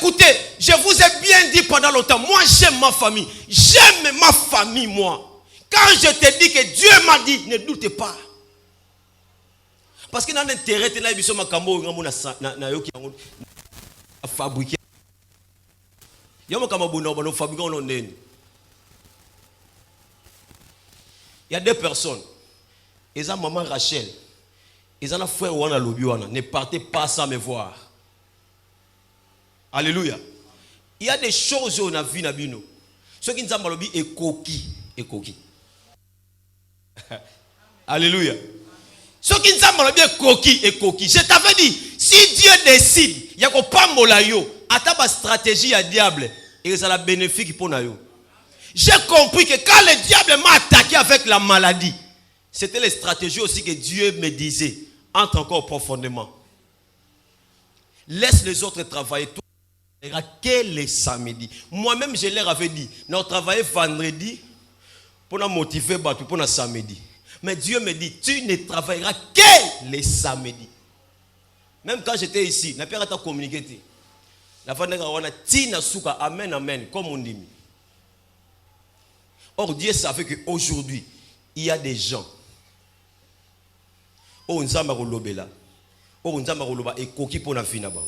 Écoutez, je vous ai bien dit pendant longtemps, moi j'aime ma famille. J'aime ma famille, moi. Quand je te dis que Dieu m'a dit, ne doute pas. Parce que dans l'intérêt, tu as fabriqué. Il y a deux personnes. Ils ont maman Rachel. Ils ont un frère Wana Lobiwana. Ne partez pas sans me voir. Alléluia. Il y a des choses où on a vu na bino. Ceux qui nous ont malobi et coquille. Alléluia. Ceux qui nous ont malobi et coquille. Je t'avais dit, si Dieu décide, il y a pas molayo. Attends ma stratégie à diable. Et ça la bénéfique pour nous. J'ai compris que quand le diable m'a attaqué avec la maladie, c'était les stratégies aussi que Dieu me disait. Entre encore profondément. Laisse les autres travailler. Toi, que les samedis. Moi-même, je leur avais dit, nous travaillons vendredi pour nous motiver pour le samedi. Mais Dieu me dit, tu ne travailleras que les samedis. Même quand j'étais ici, je n'ai pas communiqué. La amen, amen, comme on dit. Or, Dieu savait qu'aujourd'hui, il y a des gens. Oh, on zamba rolobela. Oh, on zamba roloba et koki pour la fin là-bas.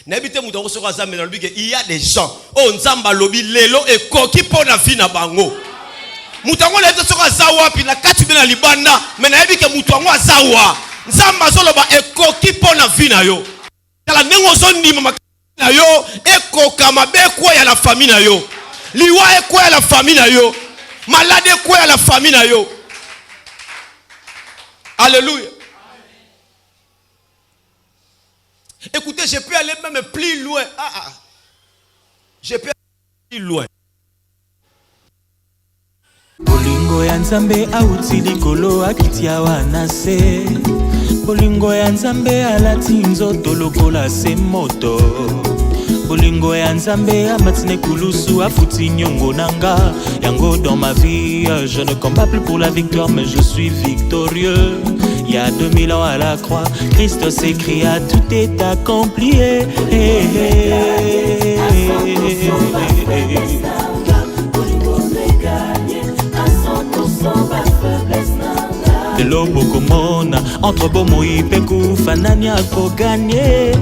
N'habitez mouton sur la zamba il y a des gens. Oh, on zamba lobi lelo et koki pour la fin là-bas. Mouton on est sur la zawa puis la katu bien la libanda. Mais n'habitez que mouton on zawa. Zamba zoloba et koki pour la fin là yo. La nengo zoni mama na yo et kokama be quoi ya la famille na yo. Liwa et quoi ya la famille na yo. Malade quoi ya la famille na yo. Alléluia. Écoutez, je peux aller même plus loin. Je peux aller plus loin. Bolingo ya Nzambe auti likolo akitia wanase. Bolingo ya Nzambe alati nzoto lokola se moto. Bolingo ya Nzambe amatine kulusu afuti nyongo nanga. Yango dans ma vie, je ne combats plus pour la victoire mais je suis victorieux. Il y a 2000 ans à la croix, Christ s'écria, tout est accompli. Lelo bokomona entre bomo ipeku fanani ako gagner.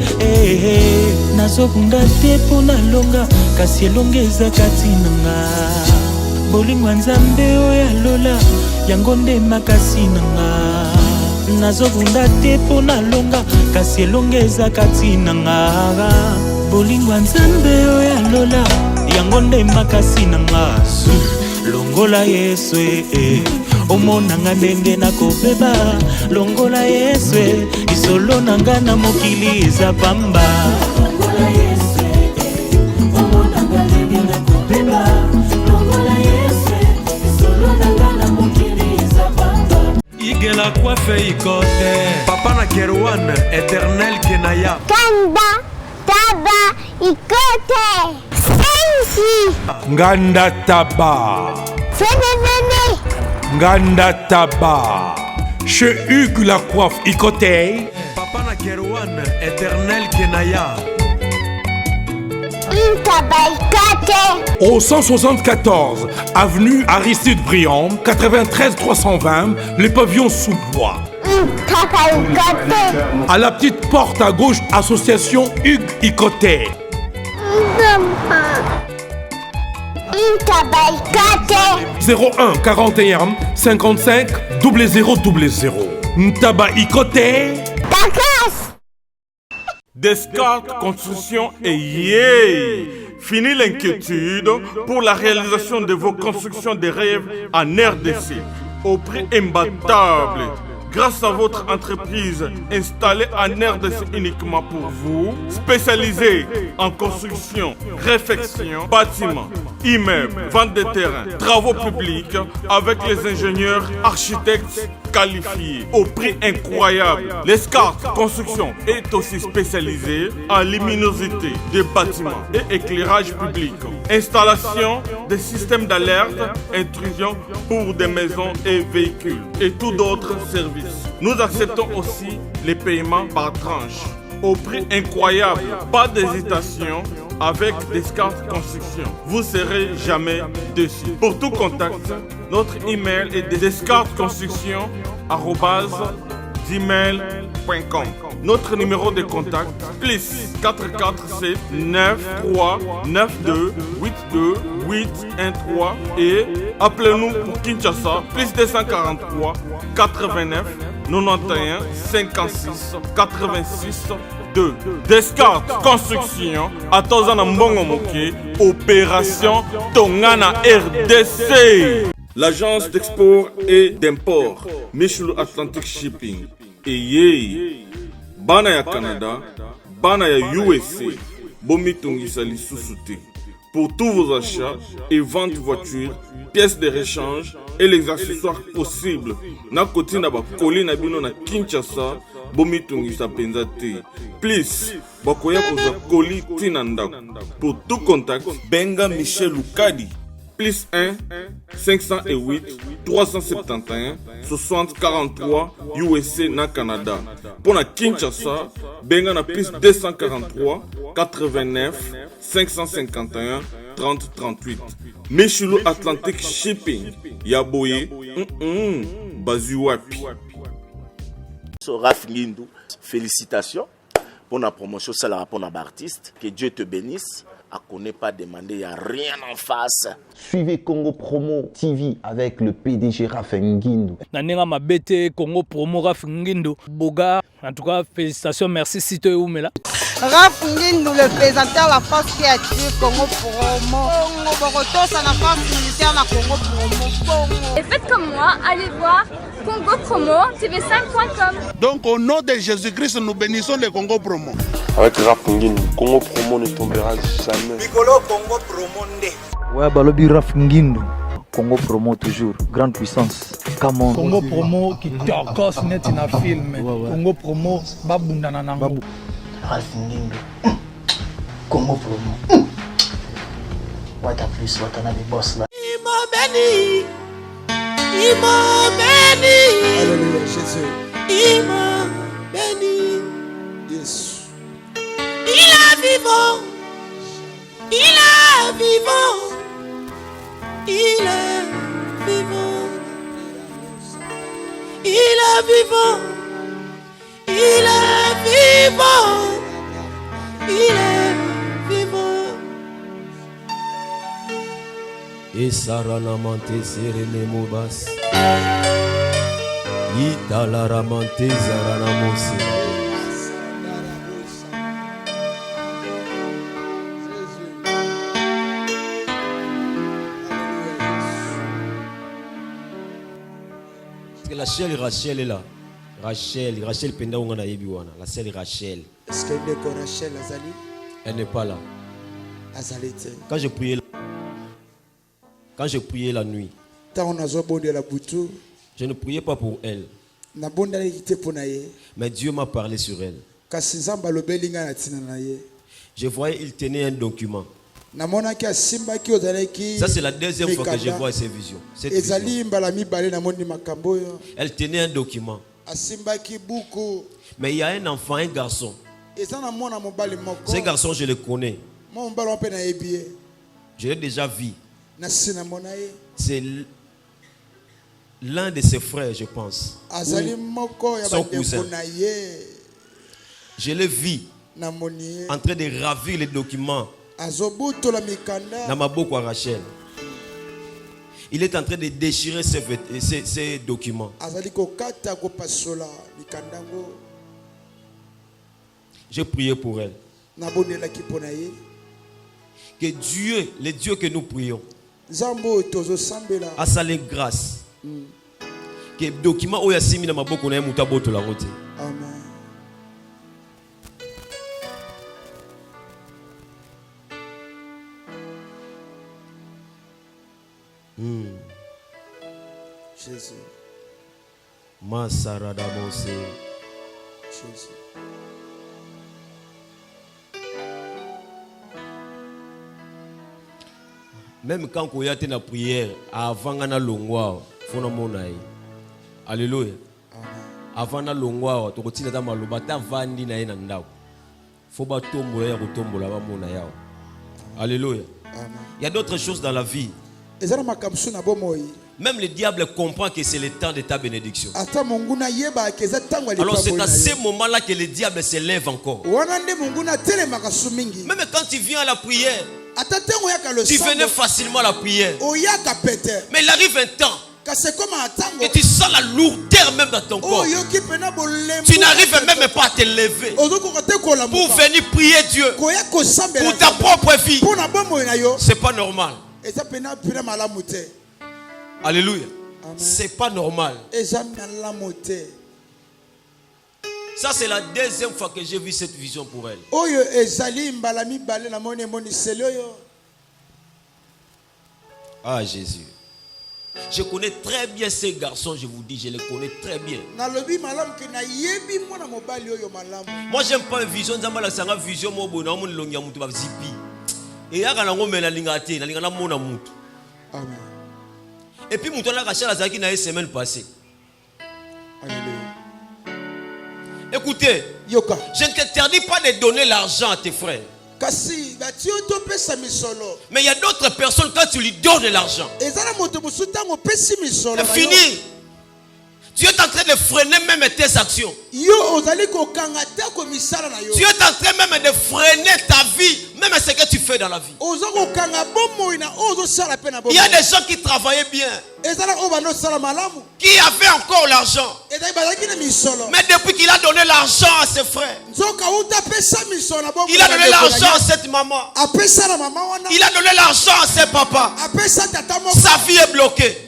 Nazobunda te pona longa kasi elongeza kati nanga. Bolingo Nzambe oya lola yango nde makasi nanga. Nazobunda te pona longa kasi elongeza kati nanga. Bolingo Nzambe oya lola yango nde makasi nanga. Longola Yesu omonanga ndenge nakobeba. Longola Yesu isolo nanga na mokili eza pamba. Longola Yesu omonanga ndenge nakobeba. Longola Yesu isolo nanga na mokili eza pamba. Igela coiffe ikote papa na Kerouan éternel Kenaya Kanda taba ikote sensi Nganda taba Fenenene Nganda taba chez Hugues la coiffe Icotey papa na Kerouan éternel Kenaya au 174 avenue Aristide Briand 93 320 les pavillons sous bois. À la petite porte à gauche association Hugues Icotey. 01 41 55 0000 Ntaba Icotey. Descartes Construction et yeah! Fini l'inquiétude pour la réalisation de vos constructions de rêves en RDC au prix imbattable. Grâce à votre entreprise installée en RDC uniquement pour vous, spécialisée en construction, réfection, bâtiments, immeubles, vente de terrains, travaux publics, avec les ingénieurs, architectes qualifiés au prix incroyable. Descartes Construction est aussi spécialisée en luminosité des bâtiments et éclairage public, installation des systèmes d'alerte, intrusion pour des maisons et véhicules et tout d'autres services. Nous acceptons aussi les paiements par tranche. au prix incroyable. Pas d'hésitation avec Descartes Construction. Vous serez jamais déçus. Pour tout contact, notre email est descartesconstruction@gmail.com. Notre numéro de contact, plus 447 93 92 82 813 et appelez-nous pour Kinshasa, plus 243 89 91 56 86 2. Descartes Construction, Atozana Mbongo Moké, Opération Tongana RDC. L'agence d'export et d'import, Michulu Atlantic Shipping. Et bana ya Canada, bana ya USA, bomi tongisa lisusu te. Pour tous vos achats et ventes voitures, pièces de rechange et les accessoires possibles, na koti na ba koli na bino na Kinshasa, bomi tongisa penza te. Please, bakoya koza koli tina ndako. Pour tout contact, benga Michel Lukadi. Plus 1 508 371 60 43 USA na Canada. Pour la Kinshasa, benga na plus 243 89 551 30 38. Michulu Atlantic Shipping. Yaboye, Bazuapi. Raph Ngindou, félicitations pour la promotion, c'est la rapport à l'artiste. Que Dieu te bénisse. À connaît pas demander, il n'y a rien en face. Suivez Congo Promo TV avec le PDG Raph Ngindou. Nanenga mabete Congo Promo Raph Ngindou. Boga, en tout cas, félicitations, merci si tu es où, mais là. Raph Ngindou, le présentateur de la force créative Congo Promo. Congo Boroto, c'est la force militaire de Congo Promo. Et faites comme moi, allez voir Congo Promo, tv5.com. Donc au nom de Jésus-Christ, nous bénissons le Congo Promo. Avec Raph Ngindou, Congo Promo ne tombera jamais. Piccolo Congo Promo nde. Ouais, Balobi Raph Ngindou. Congo Promo toujours, grande puissance. Come on. Congo Promo qui torcos net in a film. Congo Promo babundana nango. Raph Ngindou. Congo Promo. What a plus, what another boss là. Imameni. Alléluia, Jésus. Imameni. Yes. Il est vivant. Il est vivant. Il est vivant. Il est vivant. Il est vivant. Il est vivant. Et Saranamante Serene Mobas. Italaramante Zaranamose. Rachel est là. Rachel penda ongana yebiwana. La sœur Rachel. Est-ce qu'elle est que Rachel Azali? Elle n'est pas là. Azali. Quand je priais la nuit, je ne priais pas pour elle. Mais Dieu m'a parlé sur elle. Je voyais il tenait un document. Ça c'est la deuxième fois que je vois ces visions. Cette vision. Elle tenait un document. Mais il y a un enfant, un garçon. Ce garçon, je le connais. Je l'ai déjà vu. C'est l'un de ses frères, je pense. Son cousin. Je l'ai vu en train de ravir les documents. Namaboko à Rachel. Il est en train de déchirer ces documents. J'ai prié pour elle. Que Dieu, le Dieu que nous prions, a salé grâce. Que le document où il y a 6 000 namaboko na mutaboto la route. Amen. Jésus. Masarada Mose. Jésus. Même quand on a une prière, avant qu'on a longwa, faut nous monaï. Alléluia. Avant na longwa, tu continues dans ma lobata vandi na ina ndao. Faut pas tomber ya kotombola ba mona yao. Alléluia. Il y a d'autres choses dans la vie. Même le diable comprend que c'est le temps de ta bénédiction. Alors c'est à ce moment-là que le diable se lève encore. Même quand tu viens à la prière, tu venais facilement à la prière. Mais il arrive un temps et tu sens la lourdeur même dans ton corps. Tu n'arrives même pas à te lever pour venir prier Dieu pour ta propre vie. C'est pas normal. Alléluia. C'est pas normal. Ça c'est la deuxième fois que j'ai vu cette vision pour elle. Ah Jésus. Je connais très bien ces garçons, je vous dis, je les connais très bien. Moi j'aime pas une vision, une vision et et puis la semaine passée. Écoutez, je ne t'interdis pas de donner l'argent à tes frères. Mais il y a d'autres personnes, quand tu lui donnes de l'argent, c'est fini. Tu es en train de freiner même tes actions. Tu es en train même de freiner ta vie, même ce que tu fais dans la vie. Il y a des gens qui travaillaient bien, qui avaient encore l'argent. Mais depuis qu'il a donné l'argent à ses frères, il a donné l'argent à cette maman, il a donné l'argent à ses papas, sa vie est bloquée.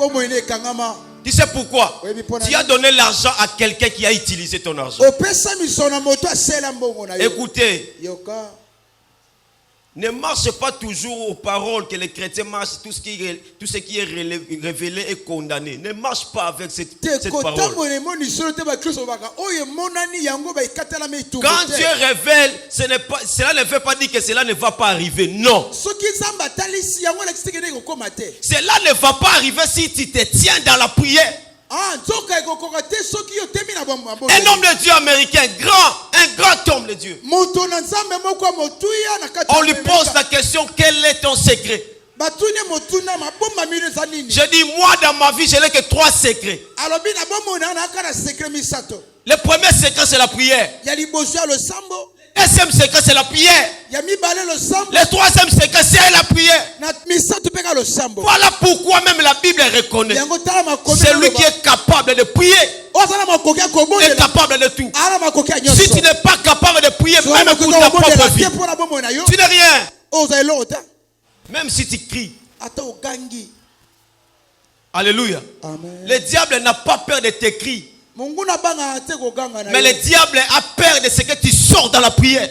Tu sais pourquoi? Tu as donné l'argent à quelqu'un qui a utilisé ton argent. Écoutez, ne marche pas toujours aux paroles que les chrétiens marchent, tout ce qui est révélé est condamné. Ne marche pas avec cette parole. Quand Dieu révèle, cela ne veut pas dire que cela ne va pas arriver. Non. Cela ne va pas arriver si tu te tiens dans la prière. Un homme de Dieu américain, un grand homme de Dieu. On lui pose la question, quel est ton secret? Je dis, moi dans ma vie, je n'ai que 3 secrets. Le premier secret, c'est la prière. Le deuxième secret, c'est la prière. Le troisième secret, c'est la prière. Voilà pourquoi même la Bible reconnaît celui qui est capable de prier est capable de tout. Si tu n'es pas capable de prier même pour ta propre vie, tu n'es rien. Même si tu cries. Alléluia. Le diable n'a pas peur de tes cris. Mais le diable a peur de ce que tu sors dans la prière.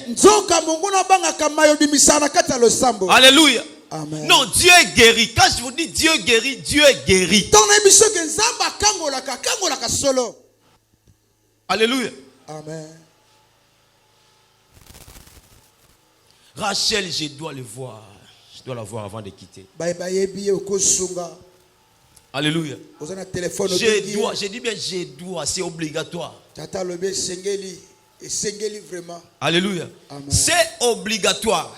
Alléluia. Amen. Non, Dieu est guéri. Quand je vous dis Dieu guérit, Dieu est guéri. Alléluia. Amen. Rachel, je dois le voir. Je dois la voir avant de quitter. Alléluia. Je dis bien je dois, c'est obligatoire. Alléluia. C'est obligatoire.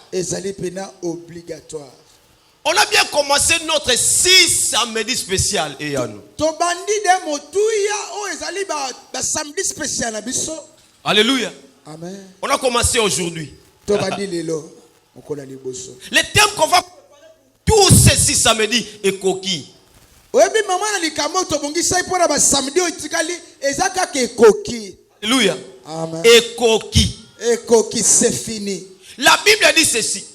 On a bien commencé notre 6 samedi spécial. Alléluia. Amen. On a commencé aujourd'hui. Le thème qu'on va tous ces 6 samedis est coquille. Alléluia. Et coquille. C'est fini. La Bible dit ceci.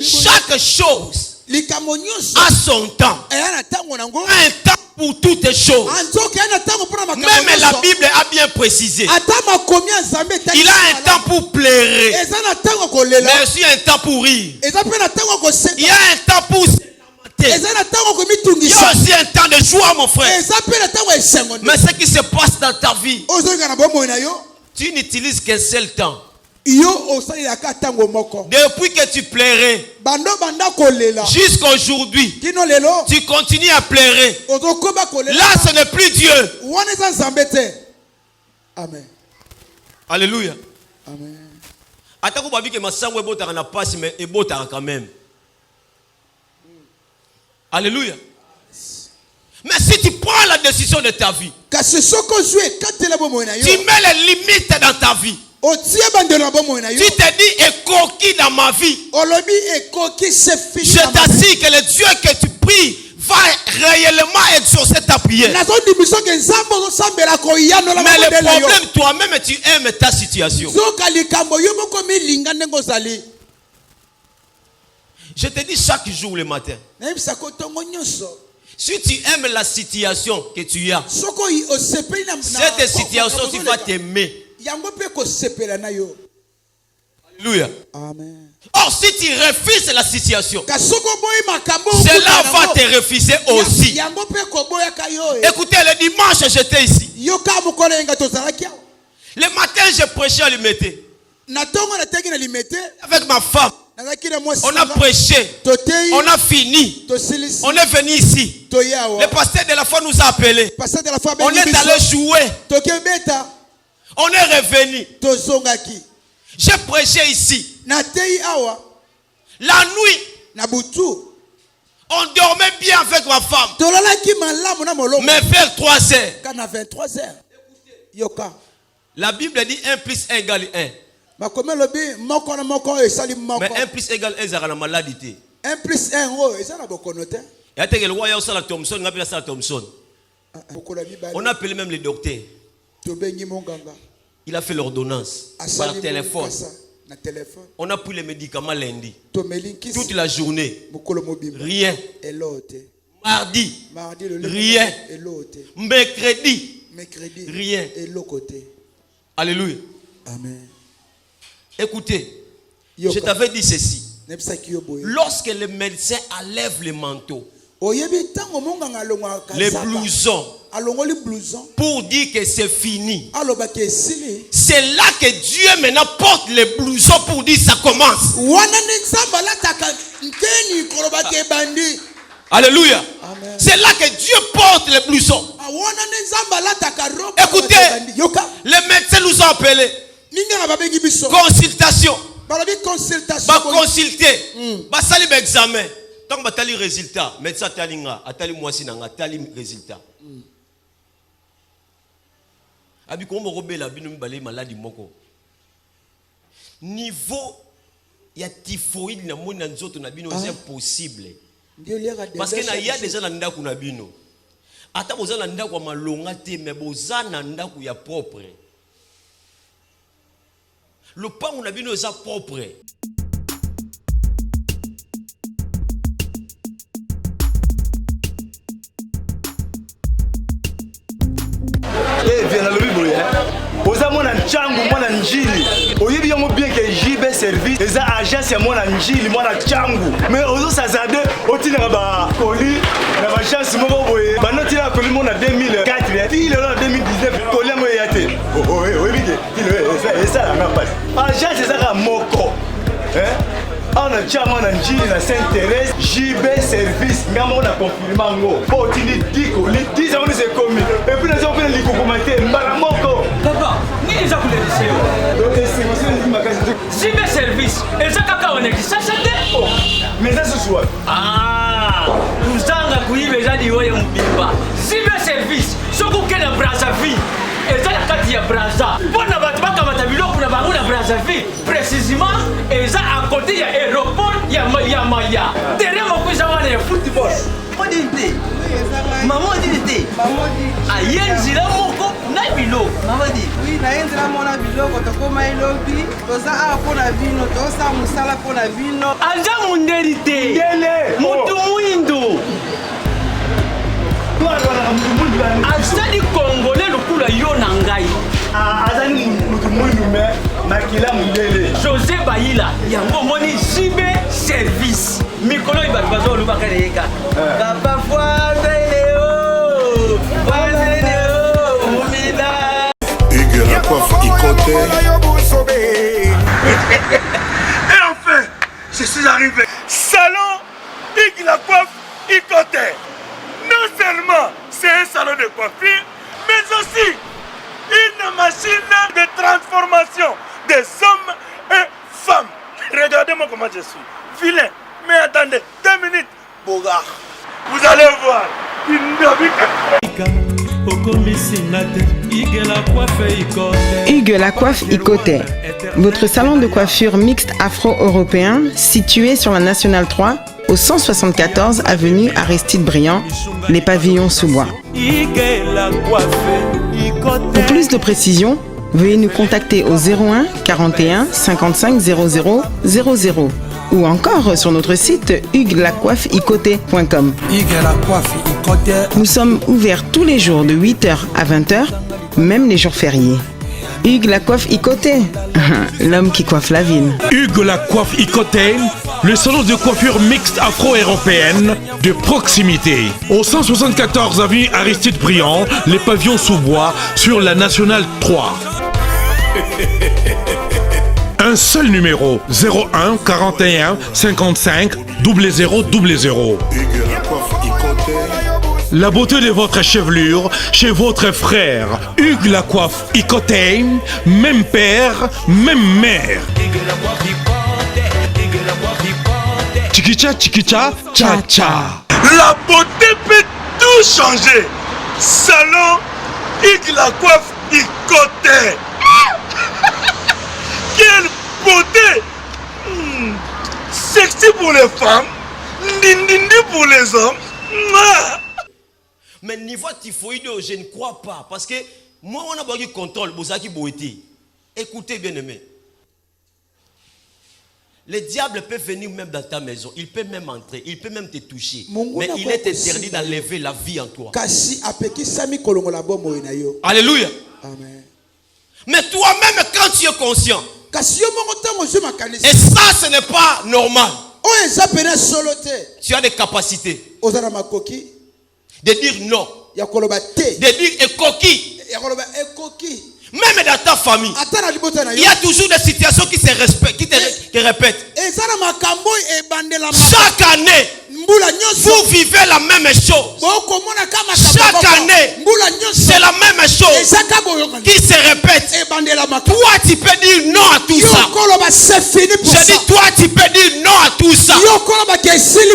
Chaque chose a son temps. Un temps pour toutes choses. Même la Bible a bien précisé. Il a un temps pour pleurer. Mais aussi un temps pour rire. Il y a un temps pour il y a aussi un temps de joie, mon frère. Mais ce qui se passe dans ta vie, tu n'utilises qu'un seul temps. Depuis que tu pleurais jusqu'à aujourd'hui, tu continues à pleurer. Là, ce n'est plus Dieu. Amen. Alléluia. Amen. Atako babi que masango ebota na passe mais ebota quand même. Alléluia. Mais si tu prends la décision de ta vie, tu mets les limites dans ta vie. Tu te dis, écoquille dans ma vie. Je t'assure que le Dieu que tu pries va réellement exaucer ta prière. Mais le problème, toi-même, tu aimes ta situation. Je te dis chaque jour le matin. Si tu aimes la situation que tu as, cette situation, tu vas t'aimer. Alléluia. Amen. Or, si tu refuses la situation, cela va te refuser aussi. Écoutez, le dimanche, j'étais ici. Le matin, je prêchais à l'Imité. Avec ma femme. On a prêché. On a fini. On est venu ici. Le pasteur de la foi nous a appelés. On est allé jouer. On est revenu. J'ai prêché ici. La nuit, on dormait bien avec ma femme. Mais vers 3 heures. La Bible dit 1 plus 1 égale 1. Mais 1 plus 1 égale 1, c'est la maladie. 1 plus 1, c'est la Thompson. On a appelé même les docteurs. Il a fait l'ordonnance par téléphone. On a pris les médicaments lundi. Toute la journée. Rien. Mardi. Rien. Mercredi. Rien. Alléluia. Amen. Écoutez, je t'avais dit ceci. Lorsque les médecins enlèvent les manteaux, les blousons, pour dire que c'est fini, c'est là que Dieu maintenant porte les blousons pour dire ça commence. Alléluia. C'est là que Dieu porte les blousons. Écoutez, les médecins nous ont appelés. Consultation. Va consulter. Va salir l'examen. Tant que tu as le résultat, médecin talinga, atali moisi nanga, atali résultat. Abi ko mo robela binu mbale maladie moko. Niveau ya typhoïde na mona nzoto na bino c'est impossible. Parce que na ya déjà na ndako na bino. Ata boza na ndako malonga te mais boza na ndako ya propre. Le pain on a bino est propre. Viens dans le Bible, aux amours Nchangu, moi Njili. Au lieu de bien que JB service, les agents c'est moi Njili, moi Nchangu. Mais aux autres ça zade, au tir là-bas, colis, la chance moi boye. Bah non tir colis moi en 2004, il est en 2019, colis moi yate. Oh il ça la passe. Agent c'est ça moko, hein? On a déjà mon Njili na Sainte-Thérèse, JB service, mais on a confirmé ngo. Pour tini diko, les 10 ans c'est commis. Et puis les autres les commenter malamoko. Papa, ni les gens JB service, et ça kaka on est ça oh. Mais ça ce soir. Ah, nous avons kuibe jadi woye mbimba. JB service, soko kena Brazzaville. Et ça la carte ya Brazza. Pour na batba kamata biloko na bango na Brazzaville, précisément et ça à côté ya aéroport ya Maya. Terrain mo kuza wana football. Odinte. Maman odinte. Ayenzila moko na biloko. Maman dit. Oui, na yenzila mona biloko to koma ilobi, to za a pona vino, to sa musala pona vino. Anja munderite. Yele. Mutu muindo. Azali Congolais lokula yo na ngai. Azali mutu mwindu me makila mundele. José Bayila yango moni JB service. Mikolo ibabazo lubaka reka. Papa Fwazelo. Fwazelo umida. Igera coiffe Ikote. Et enfin, je suis arrivé. Salon Igera coiffe Ikote. Non seulement c'est un salon de coiffure, mais aussi une machine de transformation des hommes et Regardez-moi comment je suis. Vilain. Mais attendez, 2 minutes. Bogard. Vous allez voir. Hugues la coiffe Icoté, votre salon de coiffure mixte afro-européen situé sur la Nationale 3 au 174 avenue Aristide Briand, les pavillons sous bois. Pour plus de précisions, veuillez nous contacter au 01 41 55 00 00 ou encore sur notre site huguelacoiffeicoté.com. Nous sommes ouverts tous les jours de 8h à 20h, même les jours fériés. Hugues la coiffe Icoté, l'homme qui coiffe la ville. Hugues la coiffe Icoté, le salon de coiffure mixte afro-européenne de proximité. Au 174 avenue Aristide Briand, les pavillons sous bois sur la Nationale 3. Un seul numéro, 01 41 55 00 00. La beauté de votre chevelure chez votre frère. Hugues la coiffe Icoté, même père, même mère. Chikicha, chikicha, cha cha. La beauté peut tout changer. Salon Hugues la coiffe Icoté. Quelle beauté! Sexy pour les femmes, nindindi pour les hommes. Mais niveau typhoïde, je ne crois pas. Parce que moi, on a besoin de contrôle. Écoutez, bien aimé. Le diable peut venir même dans ta maison. Il peut même entrer. Il peut même te toucher. Mais il est interdit d'enlever la vie en toi. Alléluia. Amen. Mais toi-même, quand tu es conscient, et ça, ce n'est pas normal, tu as des capacités de dire non, de dire écoquille. Même dans ta famille, il y a toujours des situations qui te répètent. Chaque année, vous vivez la même chose. Chaque année, c'est la même chose qui se répète. Toi, tu peux dire non à tout ça. Je dis, toi, tu peux dire non à tout ça.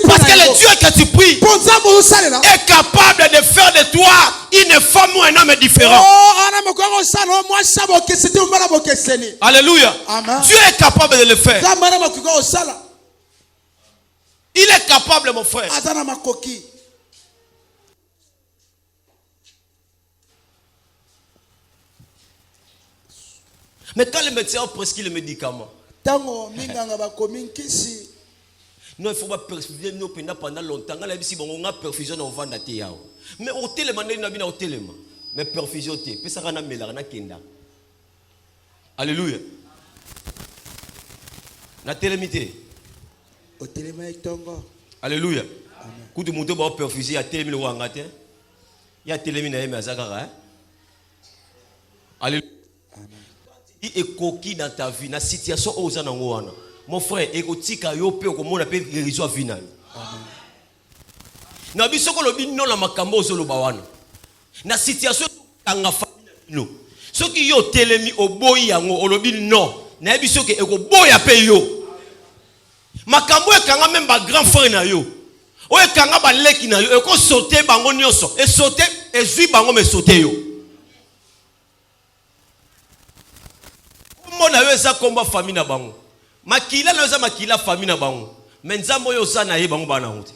Parce que le Dieu que tu pries est capable de faire de toi une femme ou un homme différent. Alléluia. Dieu est capable de le faire. Il est capable, mon frère. Mais quand le médecin a prescrit le médicament, non, il ne faut pas perfuser pendant longtemps. On a perfusion au vent. Mais au téléma, au téléma. Mais perfusion, c'est ça. Alléluia. Na télémité. Au téléma est tongo. Alléluia. Quand tu montes pour perfuser, il y a télémé le wangaté. Il y a télémé na azakara. Alléluia. Il est coquille dans ta vie, dans la situation où tu es. Mon frère, et kotika yo pe ko mona pe guérison finale. Na biso ko lobi non la makambo zo loba wana. Na situation tanga famille no. Soki yo telemi oboyi yango olobi non. Na biso ke eko boya pe yo. Makambo e kanga même ba grand frère na yo. O e kanga ba leki na yo eko sauter bango nyonso. E sauter e zui bango me sauter yo. Mona yo eza komba famille na bango. Makila no eza makila famille na bango. Mais nzambo yo za na ye bango bana ngote.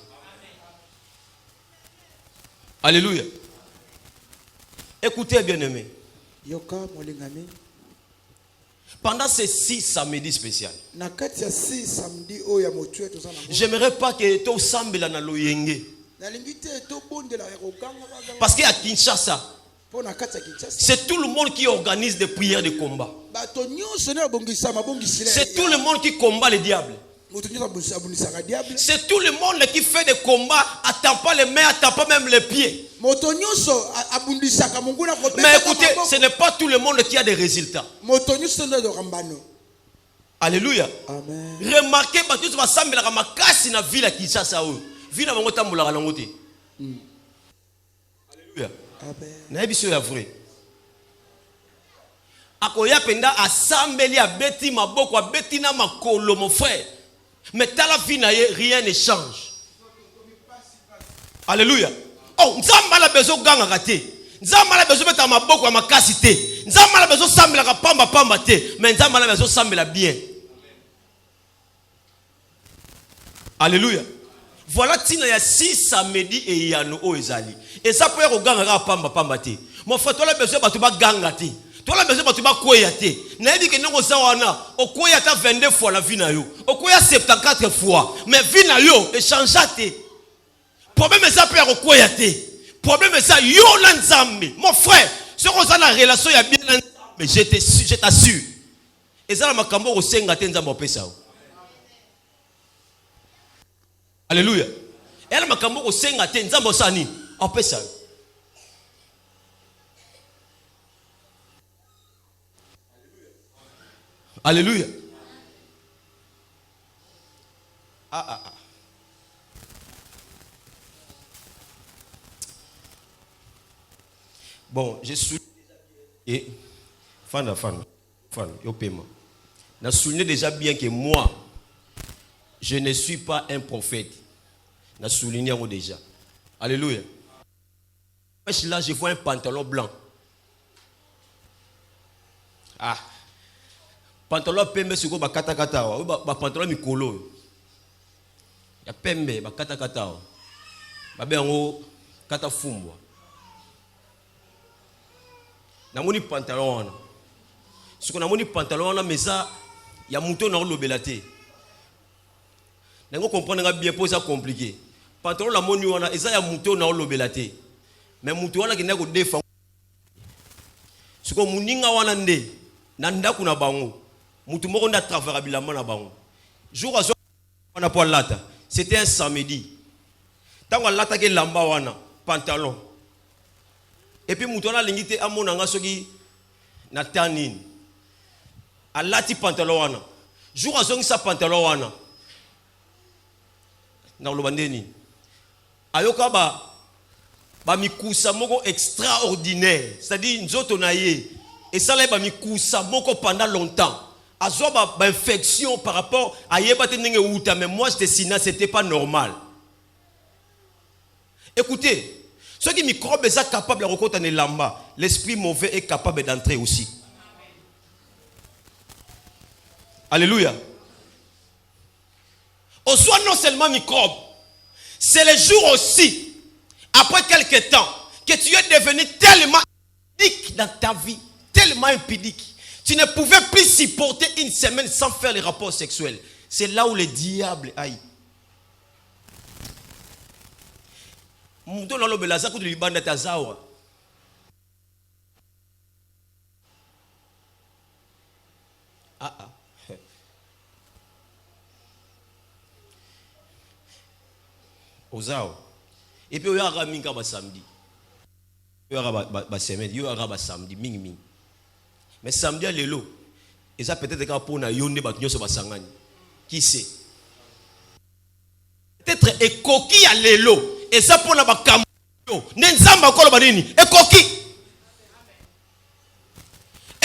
Alléluia. Écoutez bien aimé. Pendant ces 6 samedis spéciaux, j'aimerais pas que tu sambela na loyenge. Parce qu'à Kinshasa, c'est tout le monde qui organise des prières de combat. C'est tout le monde qui combat le diable. C'est tout le monde qui fait des combats, attend pas les mains, attend pas même les pieds. Mais écoutez, ce n'est pas tout le monde qui a des résultats. Alléluia. Remarquez, tu vas s'amener à ma casse dans la ville qui s'est ville à mon temps la langote. Alléluia. N'est-ce pas vrai? akoya penda asambeli abeti maboko abeti na makolo mon frère. Mais tala vie na ye rien ne change. Alléluia. Oh, nzamba la bezo ganga kate. Nzamba la bezo beta maboko makasi te. Nzamba la bezo sambela ka pamba te. Mais nzamba la bezo sambela bien. Alléluia. Voilà tina ya 6 samedi et yano o ezali. Et ça peut être ganga ka pamba te. Mon frère, toi la bezo batu ba ganga te. Toi la bezo batu ba koya te. Na dit que non za wana o koya ta 22 fois la vie na yo. O koya 74 fois. Mais vie na yo e changeate. Problème ça peut être koya te. Problème ça yo la nzambe. Mon frère, ce qu'on a la relation ya bien la nzambe, je t'assure. Et ça la makambo o senga te nzambe opesa. Alléluia. Et la makambo o senga te nzambe osani opesa. Alléluia. Bon, je suis et fan, yo paiement. Je souligne déjà bien que moi, je ne suis pas un prophète. Je souligne déjà. Alléluia. Là, je vois un pantalon blanc. Ah. Pantalon pembe siko ba kata ba pantalon mikolo. Ya pembe ba kata ba bengo kata fumbwa. Namoni pantalon wana. Siko namoni pantalon wana meza ya muto na lobela te. Nango comprendre nga bien pour ça compliqué. Pantalon la moni wana eza ya muto na lobela te. Mais muto wana ki na ko defa. Siko muninga wana nde na ndaku na bango. Mutu moko nda travailler bilamma na bango. Jour azo wana pour lata. C'était un samedi. Tango lata ke lamba wana pantalon. Et puis mutu wana lingite amona nga soki na tanine. Alati pantalon wana. Jour azo ngisa pantalon wana. Na lobandeni. Ayoka ba mikusa moko extraordinaire. C'est-à-dire nzoto na ye. Et ça là ba mikusa moko pendant longtemps. Azoba ba infection par rapport à yebate ndenge uta, mais moi j'étais sina, c'était pas normal. Écoutez, ceux qui microbes sont capables de rencontrer un lamba, l'esprit mauvais est capable d'entrer aussi. Alléluia. Au soit non seulement microbe, c'est le jour aussi, après quelques temps, que tu es devenu tellement impudique dans ta vie, tellement impudique. Tu ne pouvais plus supporter une semaine sans faire les rapports sexuels. C'est là où le diable aille. Ozao. Et puis il y aura minga ba samedi. Il y aura ba semaine, il y aura ba samedi ming ming. Mais samedi à l'élo, et ça peut-être quand pour na yonde ba nyoso ba sangani. Qui sait? Peut-être et coquille à l'élo, et ça pour na ba kamyo. Nenzamba ko ba nini? Et coquille.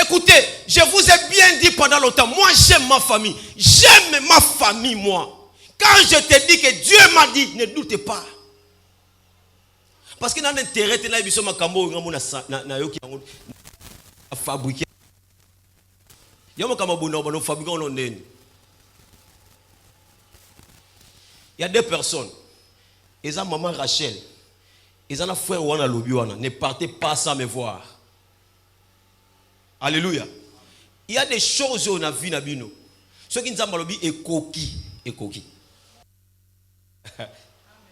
Écoutez, je vous ai bien dit pendant longtemps, moi j'aime ma famille. J'aime ma famille moi. Quand je te dis que Dieu m'a dit, ne doute pas. Parce que dans l'intérêt de la vie, na yoki na fabriquer. Il y a deux personnes. Ils ont maman Rachel. Ils ont un frère Wana Lobiwana. Ne partez pas sans me voir. Alléluia. Il y a des choses où on a vu Nabino. Ceux qui nous ont dit est coquille. Et coquille.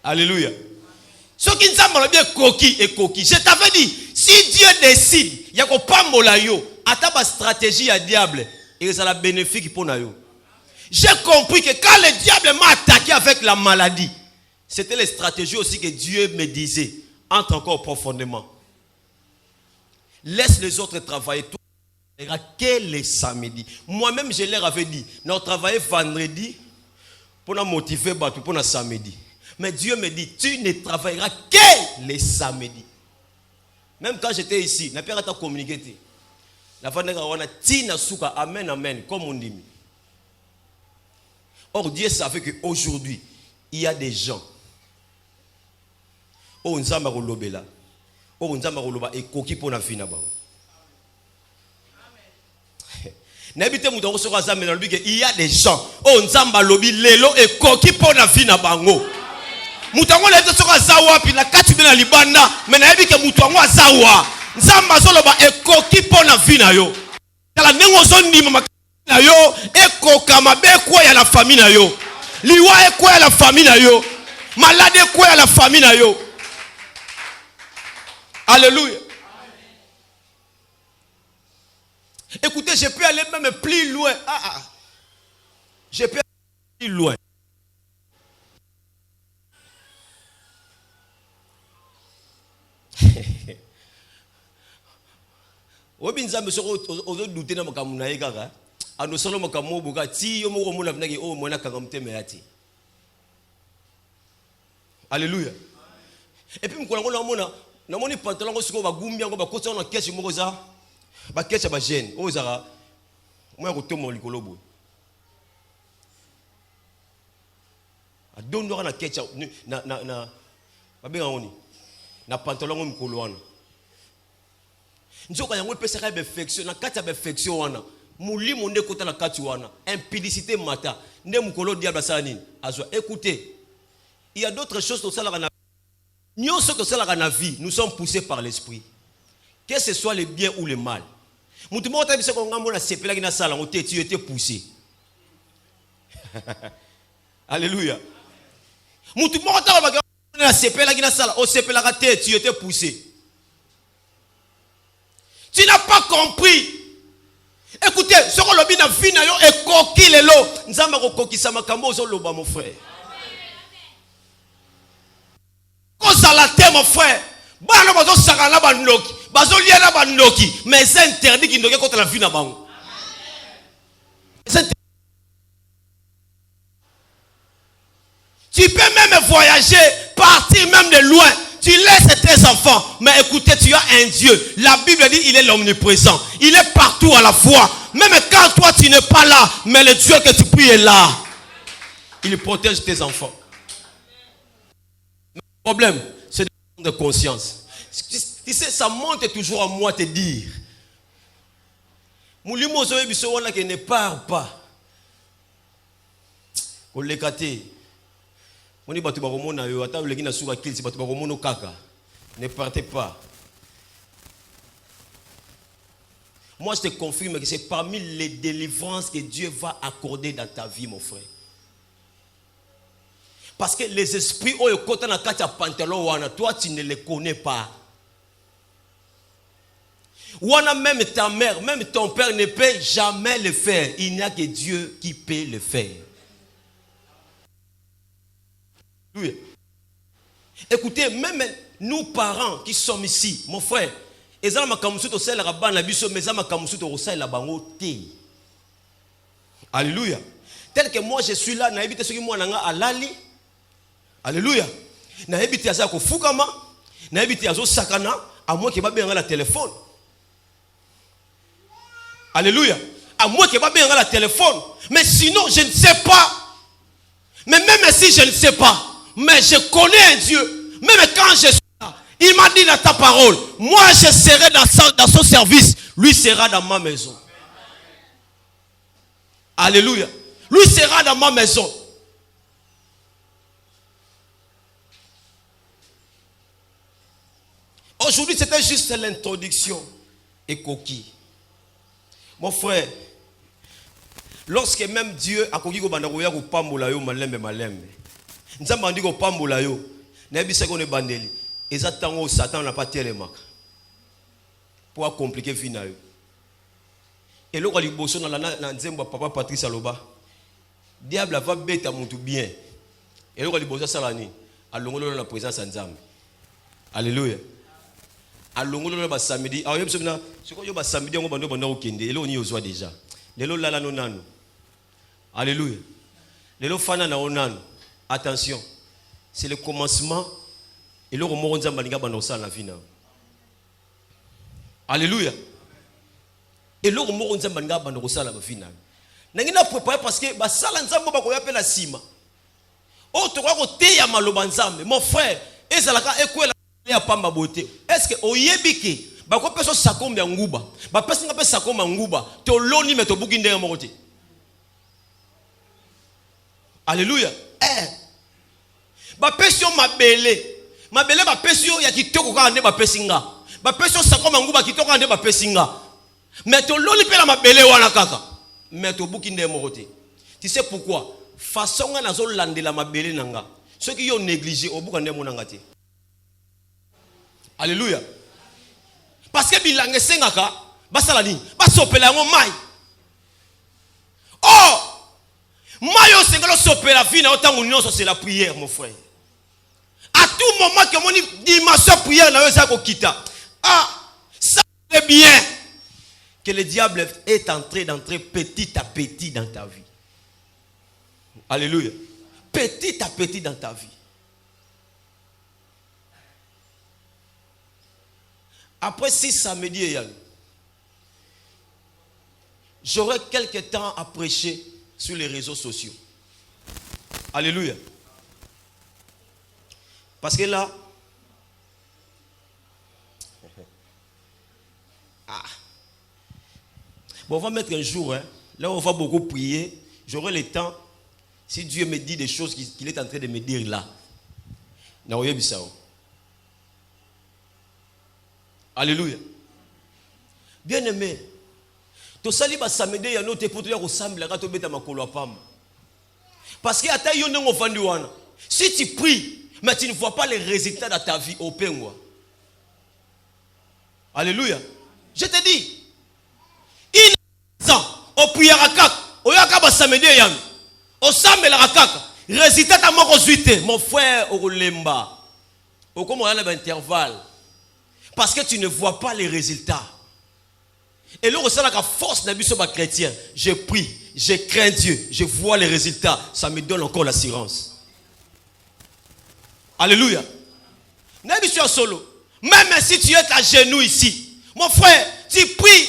Alléluia. Ceux qui nous ont dit coquille et coquille. Je t'avais dit, si Dieu décide, il y a pas molayo. Attends ma stratégie à diable. Et ça la bénéfique pour nous. J'ai compris que quand le diable m'a attaqué avec la maladie, c'était les stratégies aussi que Dieu me disait. Entre encore profondément. Laisse les autres travailler. Toi, tu ne que les samedis. Moi-même, je leur avais dit, nous travaillons vendredi pour nous motiver pour le samedi. Mais Dieu me dit, tu ne travailleras que les samedis. Même quand j'étais ici, je n'ai pas communiqué. La fin de tina suka amen amen comme on dit. Or Dieu savait que aujourd'hui il y a des gens. Oh nzamba kolobela. Oh nzamba koloba et koki pona fina ba. N'habite muto ko soka zamena lobi que il y a des gens. Oh nzamba lobi lelo et koki pona fina bango. Mutango lete soka zawa pi la kati bena libanda mais na yebi ke mutango azawa. Nzamba zoloba e koki pona fina yo. Kala nengo zondima makina yo e koka mabe kwa ya la famille na yo. Liwa e kwa ya la famille na yo. Malade kwa ya la famille na yo. Alléluia. Écoutez, je peux aller même plus loin. Je peux aller plus loin. Obinza me soko ozo douter na makamu na yekaka. Ano solo makamu buka ti yo moko mona vinaki o mona kanga mteme yati. Alléluia. Et puis mkola ngona mona na moni pantalon ko siko ba gumbi ngo ba kotsa na keshi moko za ba kecha ba jeune o zara mo ko tomo likolo bo. Adondo na kecha na ba benga ngoni na pantalon mkolo wana. Nzoka yango pesa ka perfection na kati ya perfection wana mulimo nde kota na kati wana impudicité mata nde mukolo diable sa nini azwa. Écoutez, il y a d'autres choses au sala na nous sommes dans la vie, nous sommes poussés par l'esprit. Que ce soit le bien ou le mal. Tu étais poussé. Alléluia. Tu étais poussé. Tu n'as pas compris. Écoutez, ce que l'objet n'a vu est coquille et l'eau. Nous avons coquille ça mon frère. Kozala te mon frère. Bana bazo sakana bandoki, bazo liana bandoki, mais c'est interdit qui ndoke contre la vie na bango. Tu peux même voyager, partir même de loin. Tu laisses tes enfants, mais écoutez, tu as un Dieu. La Bible dit il est l'omniprésent. Il est partout à la fois. Même quand toi tu n'es pas là, mais le Dieu que tu pries est là. Il protège tes enfants. Le problème, c'est de conscience. Tu sais, ça monte toujours à moi te dire. Moulimo zoe biso wana que ne part pas. Ko lekate. Moni batu ba komona yo ata leki na suka kilisi batu ba komono kaka. Ne partez pas. Moi je te confirme que c'est parmi les délivrances que Dieu va accorder dans ta vie mon frère. Parce que les esprits oyo kota na kati ya pantalon wana toi tu ne les connais pas. Wana même ta mère, même ton père ne peut jamais le faire. Il n'y a que Dieu qui peut le faire. Oui. Écoutez, même nous parents qui sommes ici, mon frère, ezala makamusu to sala rabana biso meza makamusu to sala bango te. Alléluia. Tel que moi je suis là na ebite soki mwana nga alali. Alléluia. Na ebite aza ko fukama, na ebite azo sakana, à moi que ba benga la téléphone. Alléluia. À moi que ba benga la téléphone. Mais sinon, je ne sais pas. Mais même si je ne sais pas, mais je connais un Dieu. Même quand je suis là, il m'a dit dans ta parole, moi je serai dans son service, lui sera dans ma maison. Alléluia. Lui sera dans ma maison. Aujourd'hui, c'était juste l'introduction et coquille. Mon frère, lorsque même Dieu a coquille ko banda ko ya ko pambola yo malembe malembe. Nzamba ndi ko pambola yo, na bisa ko ne bandeli. Exactement Satan n'a pas tellement pour compliquer vie na yo. Et là, il bosse dans la nzemba papa Patrice Aloba. Diable va bêta mutu bien. Et là, il bosse ça l'année. Alongolo la présence nzambe. Alléluia. Alongolo ba samedi. Ah yebso na siko yo ba samedi ngo bando bando okende. Et là on y ozwa déjà. Lelo lala no nanu. Alléluia. Lelo fana na onanu. Attention. C'est le commencement. Et là on mo nzamba linga bando ça la vie na. Alléluia. Et l'autre mot on nzamba nga bando kosala ba final. Nangina préparer parce que ba sala nzamba ba ko yapela sima. Oh to ko teya maloba nzambe. Mon frère, ezalaka ekwela ya pamba beauté. Est-ce que oyebiki ba ko peso sakombe ya nguba. Ba pesi nga pe sakombe ya nguba. To loni me to buki ndenge moko te. Alléluia. Ba pesio mabele. Mabele ba pesio ya kitoko ka nde ba pesinga. Ba pesio sakombe ya nguba kitoko ka nde ba pesinga. Mais to loni pe la mabele wana kaka. Mais to buki ndenge moko te. Tu sais pourquoi? Façon nga nazo landela mabele nanga. Ceux qui ont négligé au buka ndenge monanga te. Alléluia. Parce que bilange sengaka basala nini? Basopela ngo mai. Oh! Mayo sengalo sopela vina autant nyonso c'est la prière mon frère. À tout moment que mon dimension prière na yo ça ko kita. Ah, ça c'est bien que le diable est entré d'entrer petit à petit dans ta vie. Alléluia. Petit à petit dans ta vie. Après 6 samedis, j'aurai quelques temps à prêcher sur les réseaux sociaux. Alléluia. Parce que là, bon, on va mettre un jour, là où on va beaucoup prier, j'aurai le temps, si Dieu me dit des choses qu'il est en train de me dire là. Alléluia. Bien aimé, to sali ba samedi ya note pour te ressemble quand to beta makolo apam. Parce que ata yo ndongo vandi wana. Si tu pries mais tu ne vois pas les résultats de ta vie au pengwa. Alléluia. Je te dis, au prière kak, au yaka ba samedi ya. Au samedi la kak, résultat ta moko zuite, mon frère au lemba. Au comme on a l'intervalle. Parce que tu ne vois pas les résultats. Et là, c'est la force d'un chrétien. Je prie, je crains Dieu, je vois les résultats. Ça me donne encore l'assurance. Alléluia. N'est-ce solo. Même si tu es à genoux ici, mon frère, tu pries.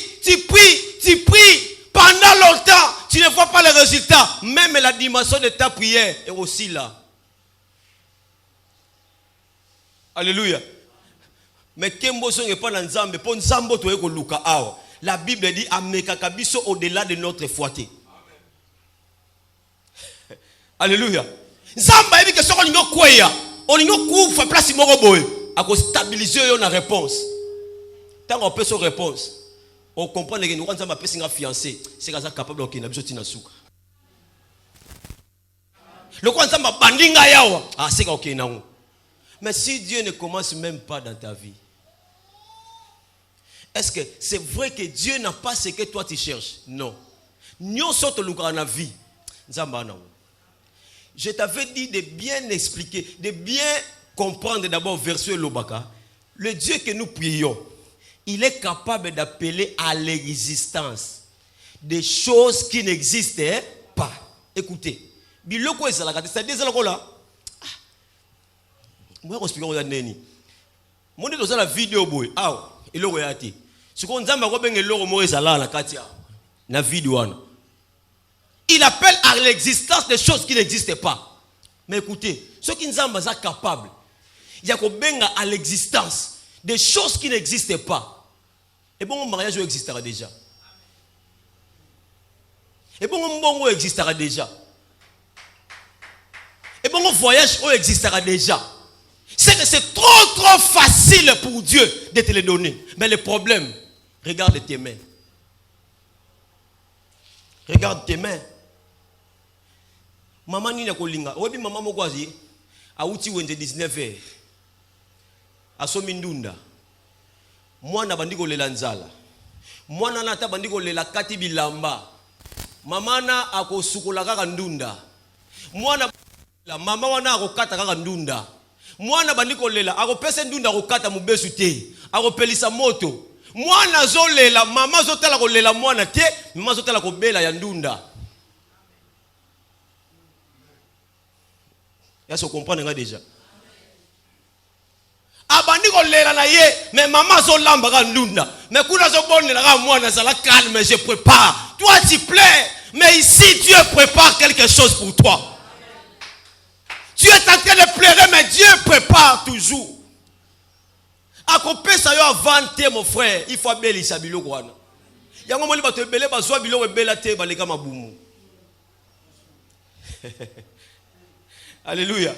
Pendant longtemps, tu ne vois pas les résultats. Même la dimension de ta prière est aussi là. Alléluia. Mais Kemboso n'est pas dans Nzambe, pour Nzambo to eko luka awa. La Bible dit amekaka biso au-delà de notre foi. Alléluia. Nzamba ebi que soko ningo kweya, on ningo kufa place moko boy, ako stabiliser yo na réponse. Tant on peut son réponse, on comprend que nous quand Nzamba pesi nga fiancé, c'est que ça capable de kina biso tina suka. Le quand Nzamba bandinga yawa, ah c'est OK nango. Mais si Dieu ne commence même pas dans ta vie, est-ce que c'est vrai que Dieu n'a pas ce que toi tu cherches? Non. Je t'avais dit de bien expliquer, de bien comprendre d'abord verset Lobaka. Le Dieu que nous prions, il est capable d'appeler à l'existence des choses qui n'existaient pas. Écoutez, biloko ezalaka, c'est-à-dire là. Moi, je explique moi, je la vidéo boy. Ah, il est réalité. Ce qu'on dit, il appelle à l'existence des choses qui n'existaient pas. Mais écoutez, ceux qui sont capables, il y a à l'existence des choses qui n'existaient pas. Et bon, mon mariage existera déjà. Et bon, mon bon existera déjà. Et bon, mon voyage existera déjà. C'est que c'est trop facile pour Dieu de te les donner. Mais le problème, regarde tes mains. Regarde tes mains. Maman ni na kolinga. Obi maman mokwazi. Auti wende 19h. Asomi ndunda. Mwana bandiko lela nzala. Mwana nata bandiko lela kati bilamba. Mamana akosukola kaka ndunda. Mwana la mama wana akokata kaka ndunda. Mwana bandiko lela akopesa ndunda akokata mubesu te. Akopelisa moto. Mwana zolela mama zotala kolela mwana te, mama zotala kobela ya ndunda. Ya se comprendre nga déjà. abandi kolela na ye mais maman azolamba ka ndunda mais kuna azobonela ka mwana zala calme je prépare toi tu plais mais ici Dieu prépare quelque chose pour toi. Tu es en train de pleurer mais Dieu prépare toujours. Akopesa yo avante mon frère, il faut belisa biloko wana. Yango moni bato ebele bazwa biloko ebela te baleka mabumu. Alléluia.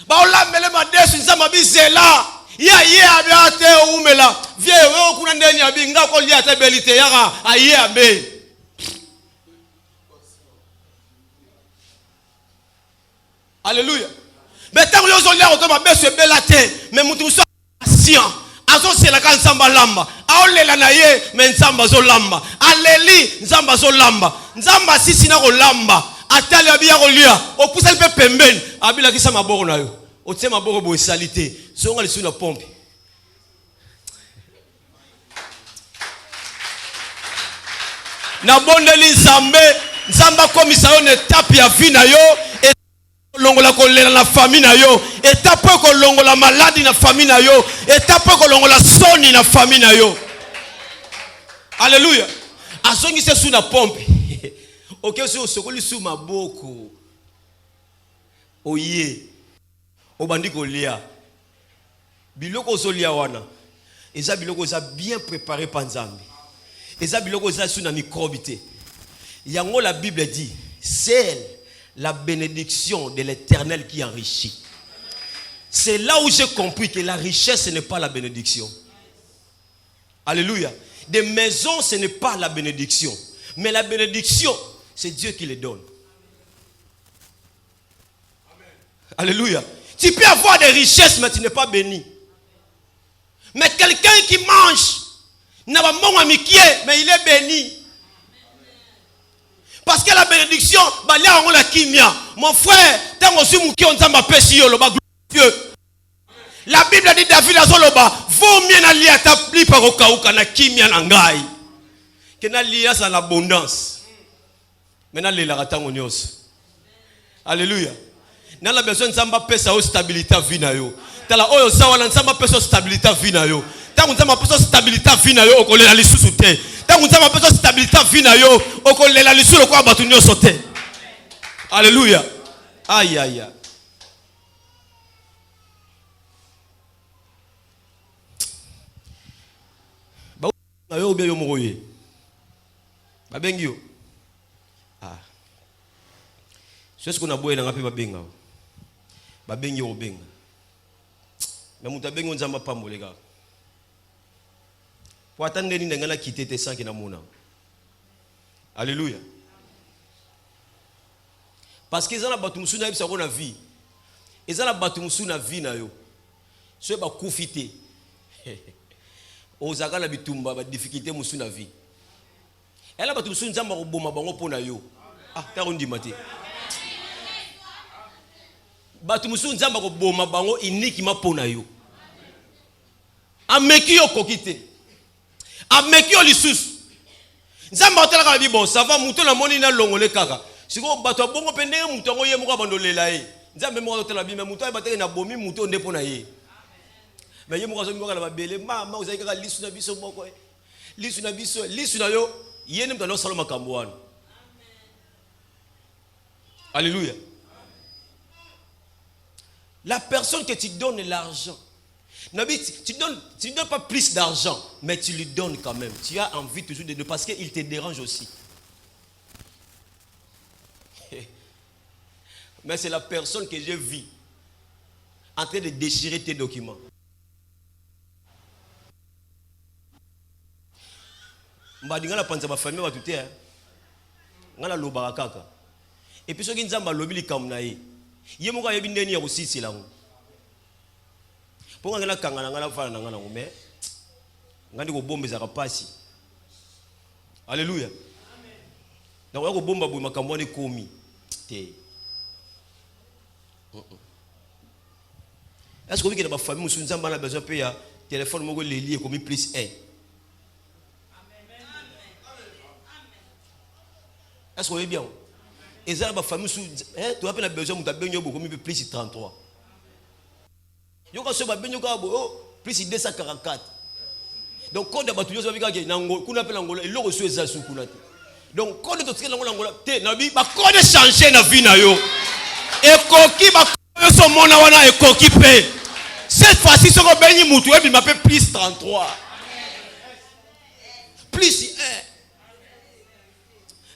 Ba olambele madesu nzamba bizela. Ya ye abiate umela. Vie we kuna ndeni abinga ko lia te belite yaka aye abe. Alléluia. Mais tant que vous avez l'air de baisser belate, mais mutu so patient. Azo c'est la kan samba lamba. Aolela na ye, mais nzamba zo lamba. Aleli nzamba zo lamba. Nzamba sisi na ko lamba. Atali abia ko lia. Opusa pe pembeni. Abila kisa maboko na yo. Otie maboko bo salite. Zonga lisu na pompe. Na bondeli nzambe, nzamba komisa yo ne tape ya vie na yo. Longola kolela na famille na yo, étape ko longola maladie na famille na yo, étape ko longola soni na famille na yo. Alléluia. Azongi se sous na pompe. OK, so sokoli sous maboko. Oye. Obandi ko lia. Biloko zolia wana. Eza biloko za bien préparé par Nzambe. Eza biloko za sous na microbité. Yango la Bible dit, c'est la bénédiction de l'Éternel qui enrichit. C'est là où j'ai compris que la richesse, ce n'est pas la bénédiction. Alléluia. Des maisons, ce n'est pas la bénédiction. Mais la bénédiction, c'est Dieu qui les donne. Alléluia. Tu peux avoir des richesses, mais tu n'es pas béni. Mais quelqu'un qui mange, n'a pas mon ami qui est, mais il est béni. Parce que la bénédiction, mon frère, la Bible dit David azoloba, vaut mieux na lia ta pli par okauka na kimia na ngai. Que na lia sa l'abondance. Mais na lela ratango nyos. Alléluia. Na la besoin nzamba pesa o stabilité vie na yo. Tala oyo sawa na nzamba pesa stabilité vie na yo. Tangu nzamba pesa stabilité vie na yo okolela lisusu te. Tangu nzamba pesa stabilité vie na yo okolela lisusu kwa batu nyonso te. Alléluia. Aïe aïe. Ba yo bien yo moye. Ba bengi yo. Ah. C'est ce qu'on a boye na ngapi ba benga. Ba bengi yo benga. Mais muta bengi nzamba pambo les gars. Pour attendre ni ngana quitter tes sangs qui na mona. Alléluia. Parce qu'ils ont la batu musu na bisa ko na vie. Ils ont la batu musu na vie na yo. So ba kufite. Ozaka la bitumba ba difficulté musu na vie. Elle batu musu nzamba ko boma bango pona yo. Ah, ta on dit maté. Batu musu nzamba ko boma bango iniki ma pona yo. Ameki yo kokite. Ameki yo lisusu. Nzamba otela ka bibo, ça va muto na moni na longole kaka. Siko bato bongo pende muto ngo ye moko bandolela ye. Nzambe moko otela bi me muto ay bateke na bomi muto ndepo na ye. Mais ye moko zo moko la babele mama uzai kaka lisu na biso moko. Lisu na biso, lisu na yo ye ne mtalo saloma kambwana. Alléluia. La personne que tu donnes l'argent, tu ne donnes pas plus d'argent, mais tu lui donnes quand même. Tu as envie toujours de donner parce qu'il te dérange aussi. Mais c'est la personne que j'ai vue en train de déchirer tes documents. Mbadinga la panza ba famille ba tuté hein. Ngala loba kaka. Et puis soki nzamba lobi likamna ye. Ye moko yebi ndeni ya kusisi lango. Ponga ngala kangana ngala fana ngana ngome. Ngandi ko bombe za kapasi. Alléluia. Na ko bomba bu makambo ni komi. Te. Est-ce que vous avez une famille qui a besoin de payer téléphone moko leli comme plus 1? Est-ce que vous voyez bien? Et ça, la famille, tu as besoin de beaucoup plus 33. yoka so ba benyo ka bo plus 244. Donc code de batu nyoso bika ke nango kuna pe nango eloko so eza su kuna te. Donc code to tikela nango te na bi ba code changer na vie na yo. Ekoki ba yo so mona wana ekoki pe. Cette fois-ci so ko benyi mutu e bi m'appelle plus 33. Plus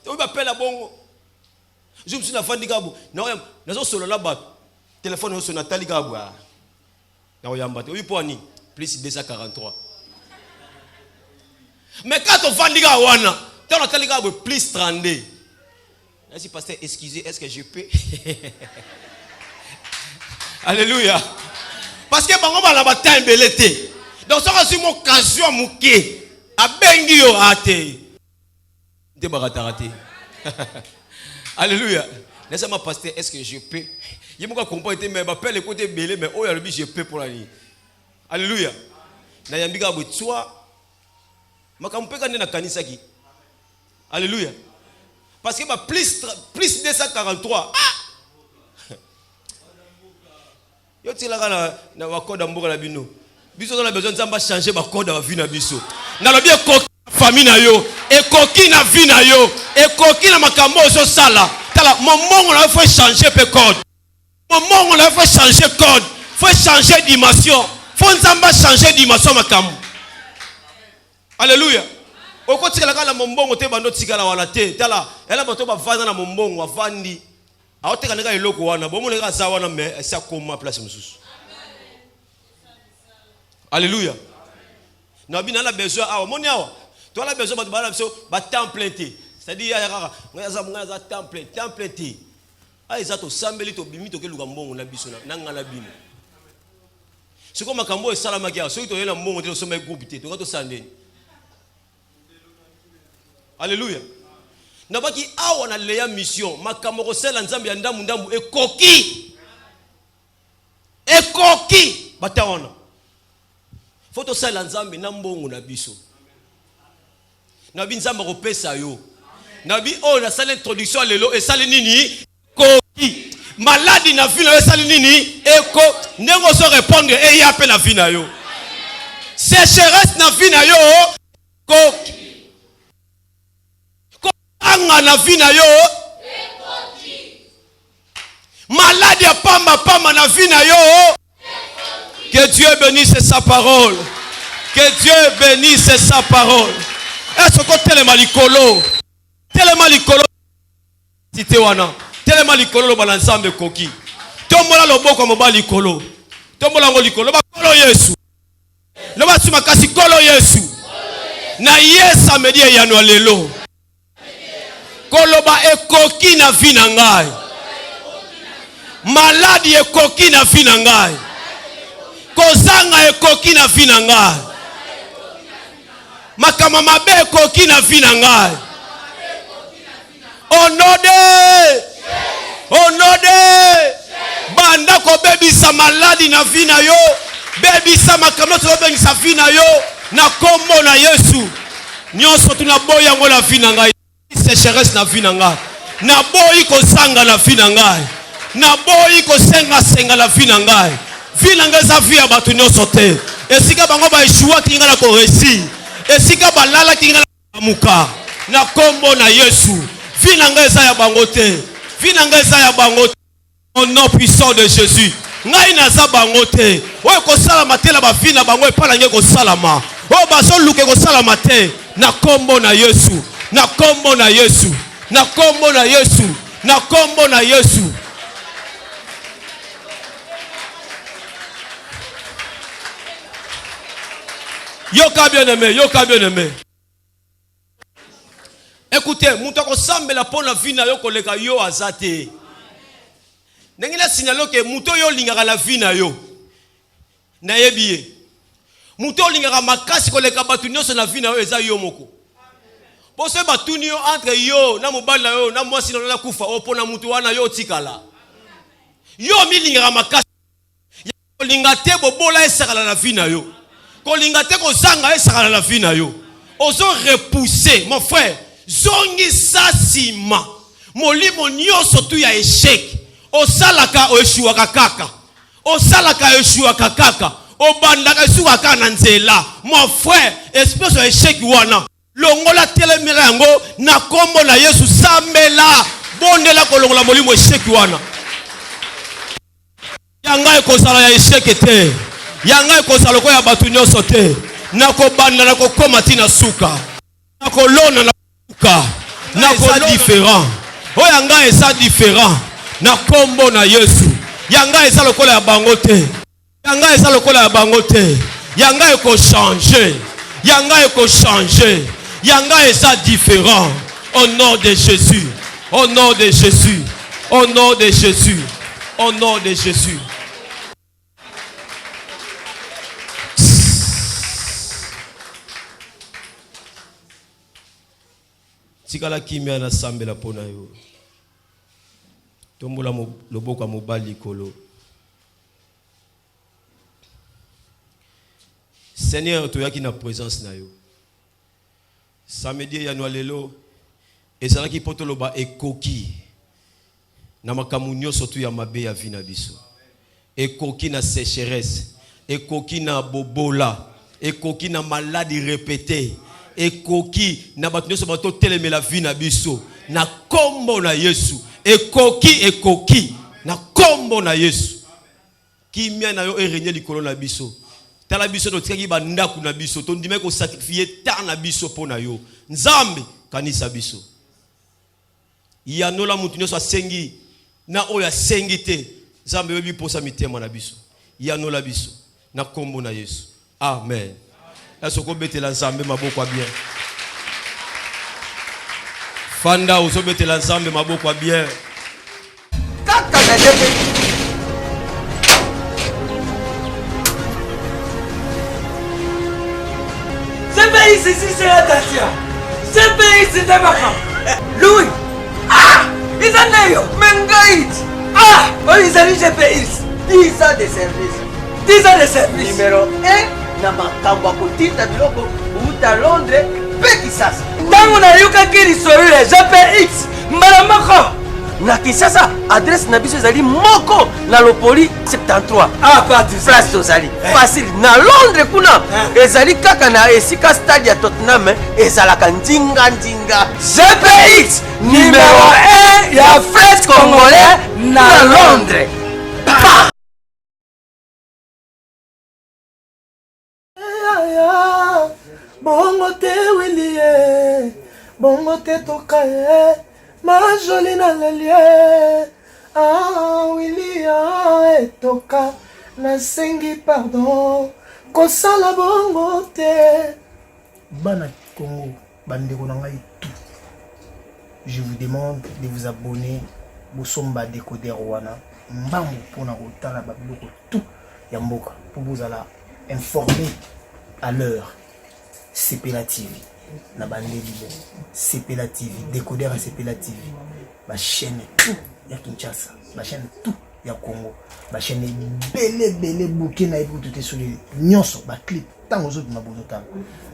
1. Tu m'appelles à bongo. Je me suis la fin de Gabo. Non, nous solo là-bas. Téléphone sur Nathalie Gabo. Non, yamba. Oui, pour Annie. Plus 243. Mais quand on vend Liga Wana, tu as Nathalie Gabo plus 32. Merci, pasteur, excusez, est-ce que je peux? Alléluia. Parce que bango la bataille belete. Donc ça c'est mon occasion mouké. A bengi yo ate. De baratarate. Alléluia. Laissez-moi pasteur, est-ce que je peux? Il m'a compris mais m'appelle le côté belé mais oh je peux pour la nuit. Alléluia. Na yambika botsoa. Makampeka na kanisa ki. Alléluia. Parce que plus 243. Ah! Yo tila na wakoda mboka la bino. Biso on a besoin de changer ba code de vie na biso. Na lo bien famille na yo, ekoki na vie na yo, ekoki na makambo so sala. Tala moment on a fait changer pe code. Moment on a fait changer code, faut changer dimension. Faut nzamba changer dimension makambo. Alléluia. Oko tikala kala mombongo te bando tikala wala te. Tala ela bato ba vanda na mombongo wavandi. Aoteka neka eloko wana, bomo neka za wana mais ça comme place mususu. Alléluia. Nous avons besoin de mon yawa. Tu as besoin de temple. C'est-à-dire, il y a temple. Temple. Ah, ils ont sambeli to bimi to keluga mbongo na biso na ngala bino. C'est comme makambo e sala makia. So to yena mbongo to somba groupe te. To to sande. Alléluia. Na baki awa na leya mission. Makambo ko sala nzambe ya ndamu ndamu ekoki. Ekoki bataona. Faut ça l'ensemble na mbongo na biso. Na bi nzamba ko pesa yo. Na bi o na sala introduction lelo et sala nini koki. Maladi na vie na yo sala nini eko nengo so répondre et ya pe na vie na yo. Sécheresse na vie na yo koki. Ko anga na vie na yo koki. Maladi ya pamba na vie na yo. Que Dieu bénisse sa parole. Que Dieu bénisse sa parole. Est-ce que tellement likolo? Tellement likolo. Cité wana. Tellement likolo lo balansambe koki. Tombola loboko mo balikolo. Tombola ngo likolo ba kolo Yesu. Lo ba suma kasi kolo Yesu. Na Yesu amedi yano lelo. Kolo ba ekoki na vie na ngai. Maladi ekoki na vie na ngai. Kozanga ekoki na vie na ngai. Makama mabe ekoki na vie na ngai. Onode banda ko bebisa maladi na vie na yo. Bebisa makambo to bebisa vie na yo na kombo na Yesu. Nyonso tuna boya ngo na vie na ngai. Sécheresse na vie na ngai. Na boyi ko sanga na vie na ngai. Na boyi ko senga na vie na ngai. Vinanga za via batu nyonso te. Esika bango ba eshua kinga na ko réussir. Esika balala kinga na muka. Na kombo na Yesu. Vinanga za ya bango te. Vinanga za ya bango te. Au nom puissant de Jésus. Ngai na za bango te. Oyo ko salama te la ba vina bango epala nge ko salama. Oyo ba so luke ko salama te. Na kombo na Yesu. Na kombo na Yesu. Na kombo na Yesu. Na kombo na Yesu. Yoka bien aimé. Écoutez, moutako sambela pona vie na yo koleka yo azate. Nengila signalo ke muto yo lingaka la vie na yo. Na yebiye. Muto lingaka makasi koleka batu nyonso na vie na yo eza yo moko. Pose batu yo entre yo na mobali na yo na mwasi na kufa opona mutu wana yo tikala. Yo mi lingaka makasi. Yo linga te bobola esakala na vie na yo. Kolingate ko zanga esakala la vie na yo. Ozo repousser mon frère. Zongi sasima. Molimo nyonso tu ya échec. Osalaka o eshuaka kaka. osalaka eshuaka kaka obandaka esuka kaka na nzela. Mon frère, espèce de échec wana longola telemira yango na kombo na Yesu sambela bondela kolongola molimo échec wana. Yanga ekozala ya échec te, yanga ekozala ko ya batu nyonso te, nako banda nako koma tina suka, nako lona na suka, nako différent. O yanga eza différent na kombo na Yesu. Yanga eza lokola ya bango te, yanga eza lokola ya bango te, yanga eko changer, yanga eko changer, yanga eza différent. Au nom de Jésus, au nom de Jésus, au nom de Jésus, au nom de Jésus. Tikala kimia na sambela pona yo. Tombola loboko ya mobali kolo. Seigneur, toyaki na présence na yo. Samedi ya noalelo ezalaki poto loba ekoki na makambo nyonso tu ya mabe ya vie na biso. Ekoki na sécheresse, ekoki na bobola, ekoki na maladie répétée, ekoki na bato nyonso bato telemela vie na biso na kombo na Yesu. Ekoki na kombo na Yesu. Kimia na yo erenye likolo na biso. Tala biso to tikaki ba ndaku na biso to ndime ko sacrifier ta na biso pona yo. Nzambe kanisa biso. Ya nola mutu nyonso asengi na oya sengi te. Nzambe webi posa mitema na biso. Ya nola biso na kombo na Yesu. Amen. Est-ce que betela nzambe maboko bien? Fanda uzobetela nzambe maboko bien. Kaka na debe. Ce pays ici c'est la Tatia. Ce pays c'est Tabaka. Louis. Ah, ils en ont Mengaït. Ah, oh ils ont ce pays. 10 ans de service. 10 ans de service. Numéro 1 na makambo kotinda biloko uta Londres pe Kisasa. Tango na yuka kiri sorule JPX Malamako. Na Kisasa adresse na biso ezali moko na Lopoli 73. Ah pas du place tozali. Facile na Londres kuna ezali kaka na esika stade ya Tottenham ezalaka ndinga ndinga. JPX numéro 1 ya French Congolais na Londres. Bongo te Willie, bongo te tokaye, ma jolie na lelie. Ah Willie etoka, na sengi pardon, kosala bongo te. Bana Congo, bandeko na ngai tout. Je vous demande de vous abonner Bosomba Décodeur wana, mbambo pona kotala babiloko tout ya mboka pour vous alla informer à l'heure. CPLA TV, na bandeli CPLA TV, Décodeur à CPLA TV, ma chaîne tout ya Kinshasa, ma chaîne tout ya Congo, ma chaîne belé bouquet na ebu tout sur les nyonso, ma clip tant aux autres ma bonota.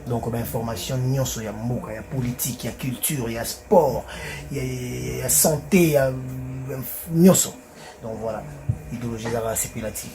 Donc ma information nyonso ya mboka, ya politique, ya culture, ya sport, ya santé, ya nyonso. Donc voilà, idéologie à CPLA TV.